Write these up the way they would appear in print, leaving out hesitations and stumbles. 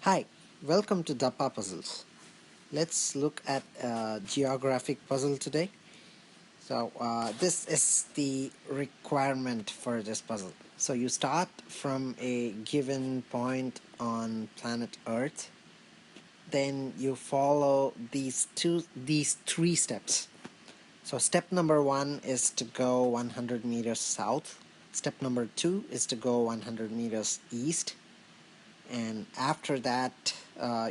Hi, welcome to Dappa Puzzles. Let's look at a geographic puzzle today. This is the requirement for this puzzle. So, you start from a given point on planet Earth, then you follow these three steps. So, step number one is to go 100 meters south, step number two is to go 100 meters east, and after that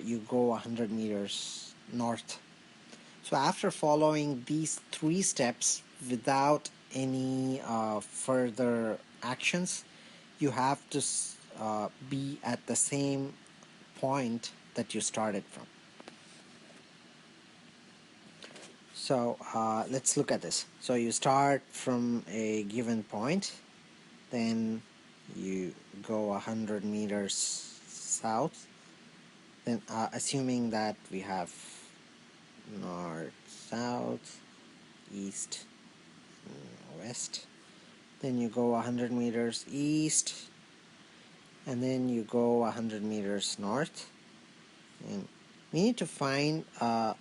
you go 100 meters north. So after following these three steps without any further actions, you have to be at the same point that you started from. So let's look at this. So you start from a given point, then you go 100 meters south, then assuming that we have north, south, east, west, then you go 100 meters east, and then you go 100 meters north, and we need to find a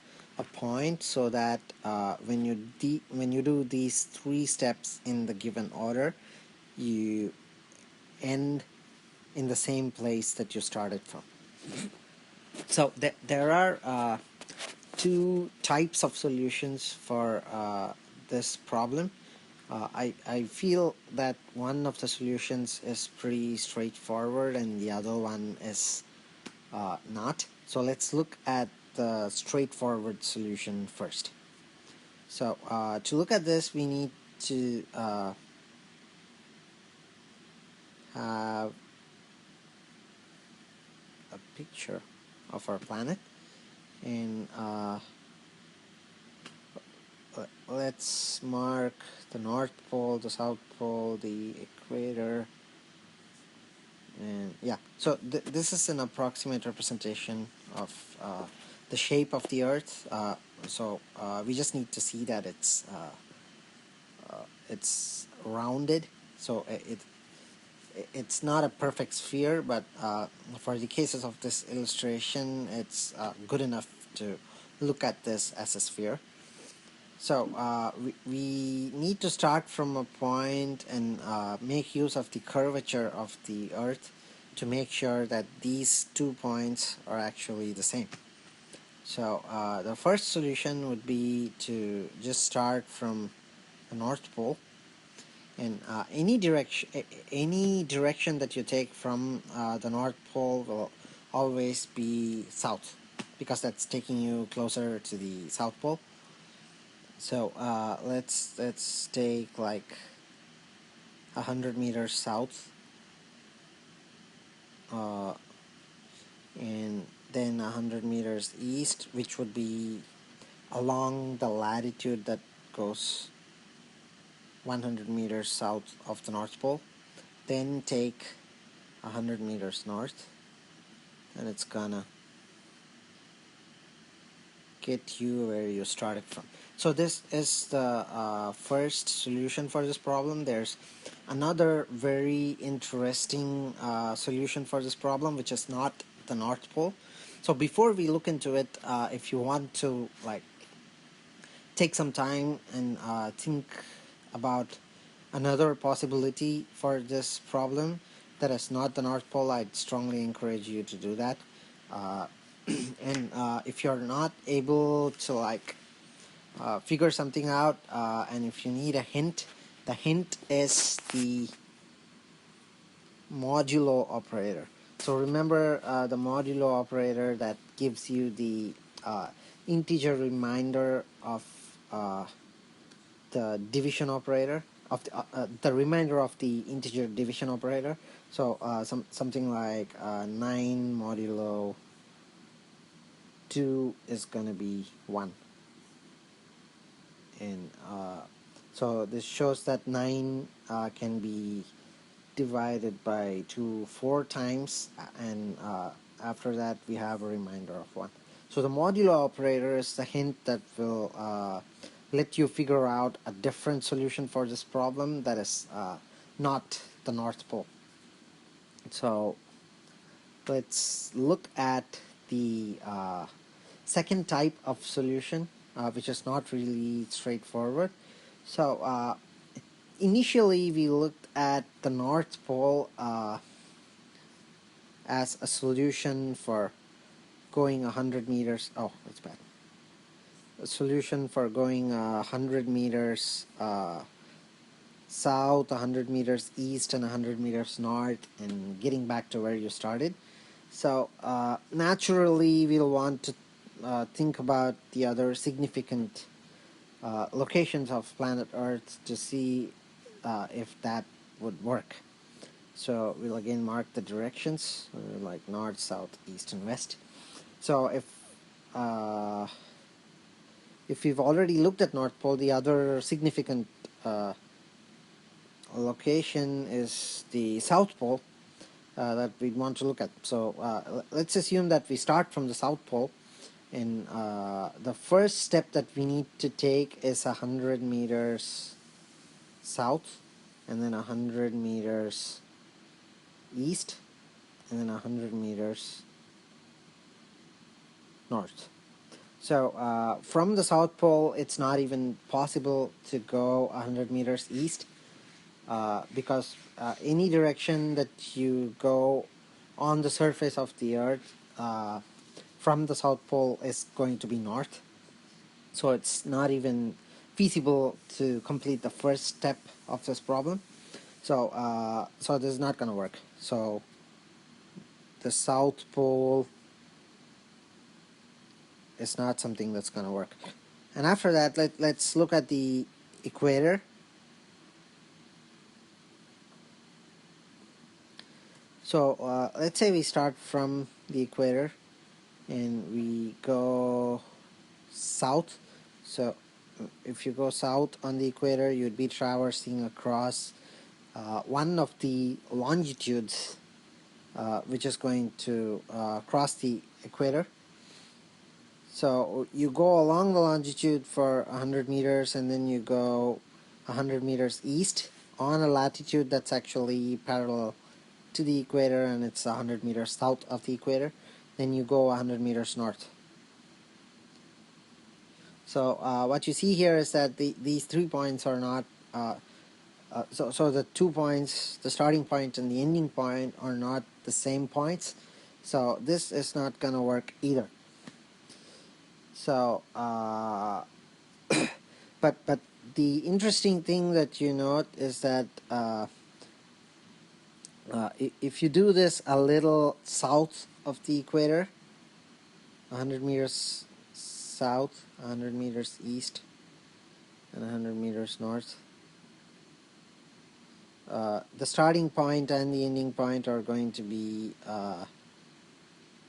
point so that when you do these three steps in the given order, you end in the same place that you started from. So there are two types of solutions for this problem. I feel that one of the solutions is pretty straightforward and the other one is not. So let's look at the straightforward solution first. So to look at this, we need to have a picture of our planet, and let's mark the North Pole, the South Pole, the equator, and yeah. So this is an approximate representation of the shape of the Earth. We just need to see that it's rounded. So it's not a perfect sphere, but for the cases of this illustration, it's good enough to look at this as a sphere. So we need to start from a point and make use of the curvature of the Earth to make sure that these 2 points are actually the same. So the first solution would be to just start from the North Pole, and any direction that you take from the North Pole will always be south, because that's taking you closer to the South Pole. So let's take like 100 meters south, and then 100 meters east, which would be along the latitude that goes 100 meters south of the North Pole. Then take 100 meters north, and it's gonna get you where you started from. So this is the first solution for this problem. There's another very interesting solution for this problem, which is not the North Pole. So before we look into it, if you want to take some time and think about another possibility for this problem that is not the North Pole, I'd strongly encourage you to do that. And if you're not able to figure something out, and if you need a hint, the hint is the modulo operator. So remember the modulo operator that gives you the integer remainder of the division operator, of the remainder of the integer division operator. So something like 9 modulo 2 is going to be 1. And so this shows that 9 can be divided by 2 4 times, and after that we have a remainder of 1. So the modulo operator is the hint that will let you figure out a different solution for this problem that is not the North Pole. So let's look at the second type of solution, which is not really straightforward. So initially we looked at the North Pole as a solution for going 100 meters. Oh, that's bad. A solution for going 100 meters south, 100 meters east, and 100 meters north, and getting back to where you started. So naturally, we'll want to think about the other significant locations of planet Earth to see if that would work. So we'll again mark the directions like north, south, east, and west. So if we've already looked at North Pole, the other significant location is the South Pole that we'd want to look at. So let's assume that we start from the South Pole, and the first step that we need to take is 100 meters south, and then 100 meters east, and then 100 meters north. So from the South Pole, it's not even possible to go 100 meters east because any direction that you go on the surface of the Earth from the South Pole is going to be north. So it's not even feasible to complete the first step of this problem. So this is not going to work. So the South Pole is not something that's going to work. And after that, let's look at the equator. So let's say we start from the equator and we go south. So if you go south on the equator, you'd be traversing across one of the longitudes which is going to cross the equator. So you go along the longitude for 100 meters and then you go 100 meters east on a latitude that's actually parallel to the equator, and it's 100 meters south of the equator. Then you go 100 meters north. So what you see here is that these 3 points are not so the 2 points, the starting point and the ending point, are not the same points. So this is not gonna work either. So but the interesting thing that you note is that if you do this a little south of the equator, 100 meters south, 100 meters east, and 100 meters north, the starting point and the ending point are going to be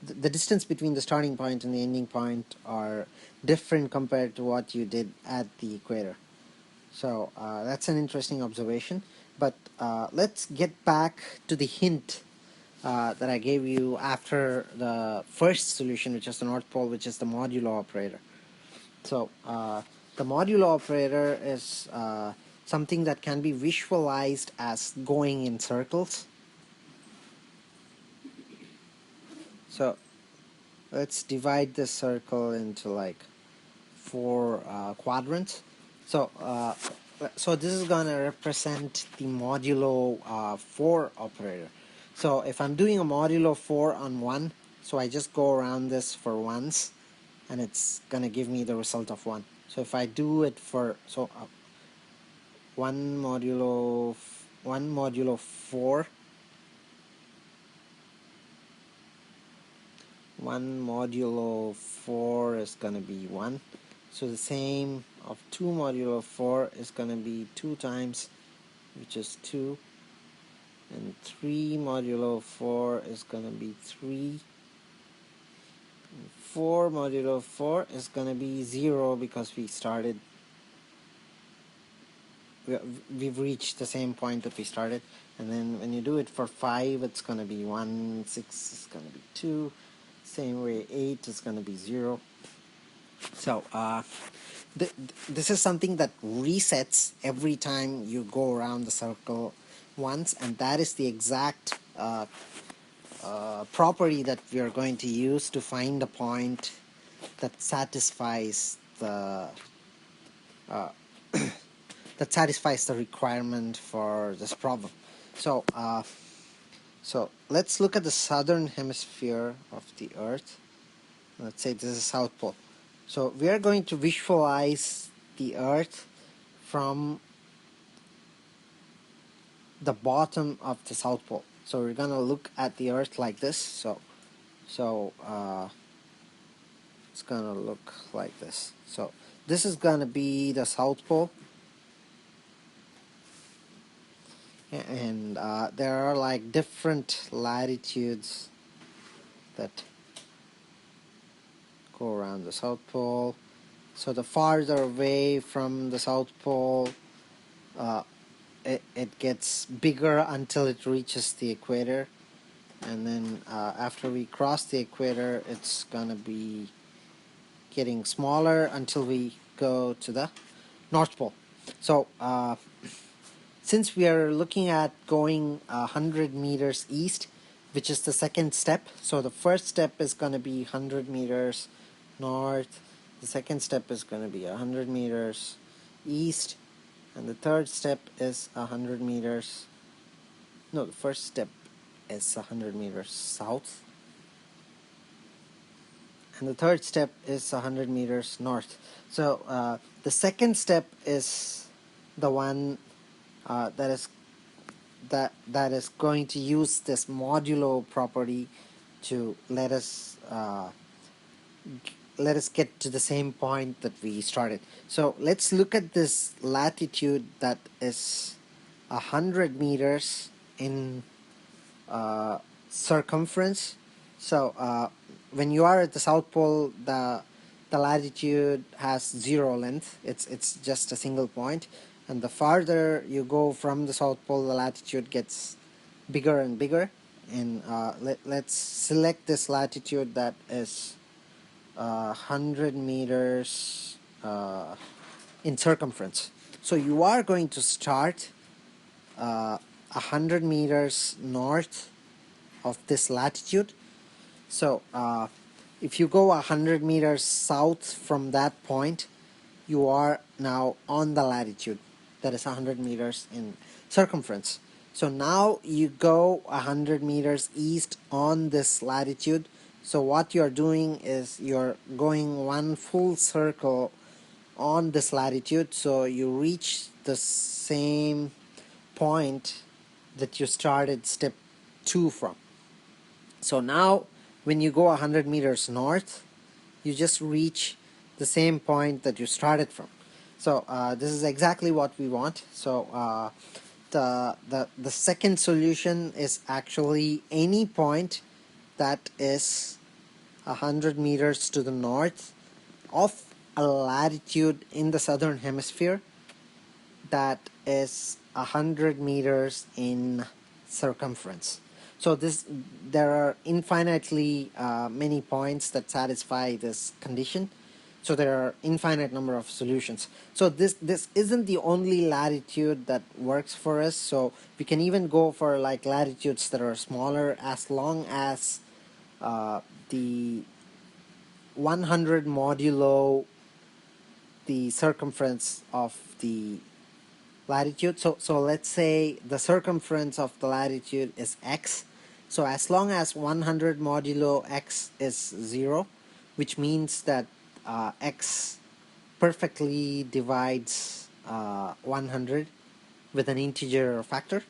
the distance between the starting point and the ending point are different compared to what you did at the equator. So that's an interesting observation. But let's get back to the hint that I gave you after the first solution, which is the North Pole, which is the modulo operator. So the modulo operator is something that can be visualized as going in circles. So let's divide this circle into like 4 quadrants. So this is going to represent the modulo 4 operator. So if I'm doing a modulo 4 on 1, so I just go around this for once, and it's going to give me the result of 1. So if I do it for 1 modulo 4, 1 modulo 4 is going to be 1. So the same of 2 modulo 4 is going to be 2 times, which is 2. And 3 modulo 4 is going to be 3. And 4 modulo 4 is going to be 0 because we've reached the same point that we started. And then when you do it for 5, it's going to be 1. 6 is going to be 2. Same way 8 is going to be 0. So this is something that resets every time you go around the circle once, and that is the exact property that we are going to use to find a point that satisfies the requirement for this problem. So let's look at the southern hemisphere of the Earth. Let's say this is South Pole. So we are going to visualize the Earth from the bottom of the South Pole. So we're going to look at the Earth like this. So it's going to look like this. So this is going to be the South Pole. And there are like different latitudes that go around the South Pole. So the farther away from the South Pole, it gets bigger until it reaches the equator. And then after we cross the equator, it's going to be getting smaller until we go to the North Pole. So since we are looking at going 100 meters east, which is the second step, so the first step is going to be 100 meters north, the second step is going to be 100 meters east, and the third step is 100 meters, no, the first step is 100 meters south, and the third step is 100 meters north. So the second step is the one that is going to use this modulo property to let us get to the same point that we started. So let's look at this latitude that is 100 meters in circumference. So when you are at the South Pole, the latitude has zero length. It's just a single point. And the farther you go from the South Pole, the latitude gets bigger and bigger. And let's select this latitude that is 100 meters in circumference. So you are going to start 100 meters north of this latitude. So if you go 100 meters south from that point, you are now on the latitude that is 100 meters in circumference. So now you go 100 meters east on this latitude. So what you're doing is you're going one full circle on this latitude, so you reach the same point that you started step 2 from. So now when you go 100 meters north, you just reach the same point that you started from. So this is exactly what we want. So the second solution is actually any point that is 100 meters to the north of a latitude in the southern hemisphere that is 100 meters in circumference. So there are infinitely many points that satisfy this condition. So there are infinite number of solutions. So this isn't the only latitude that works for us. So we can even go for like latitudes that are smaller, as long as the 100 modulo the circumference of the latitude. So let's say the circumference of the latitude is x. So as long as 100 modulo x is 0, which means that x perfectly divides 100 with an integer factor,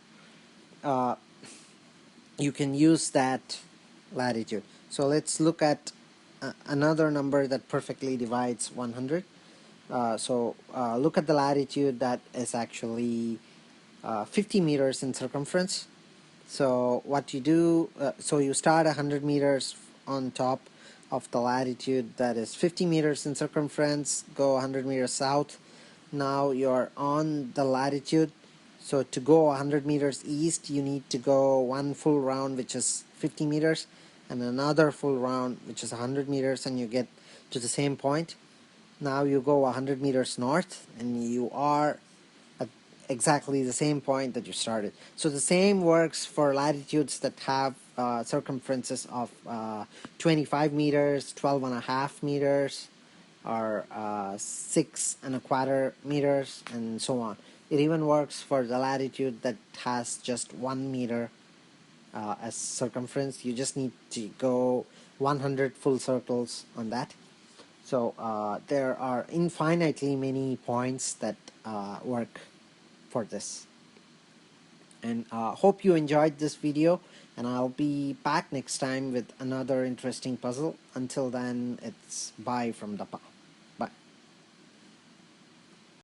you can use that latitude. So let's look at another number that perfectly divides 100. Look at the latitude that is actually 50 meters in circumference. So what you do, so you start 100 meters on top of the latitude that is 50 meters in circumference, go 100 meters south. Now you're on the latitude. So to go 100 meters east, you need to go one full round, which is 50 meters, and another full round, which is 100 meters, and you get to the same point. Now you go 100 meters north, and you are at exactly the same point that you started. So the same works for latitudes that have circumferences of 25 meters, 12.5 meters, or 6.25 meters, and so on. It even works for the latitude that has just 1 meter as circumference. You just need to go 100 full circles on that. So there are infinitely many points that work for this. And hope you enjoyed this video, and I'll be back next time with another interesting puzzle. Until then, it's bye from the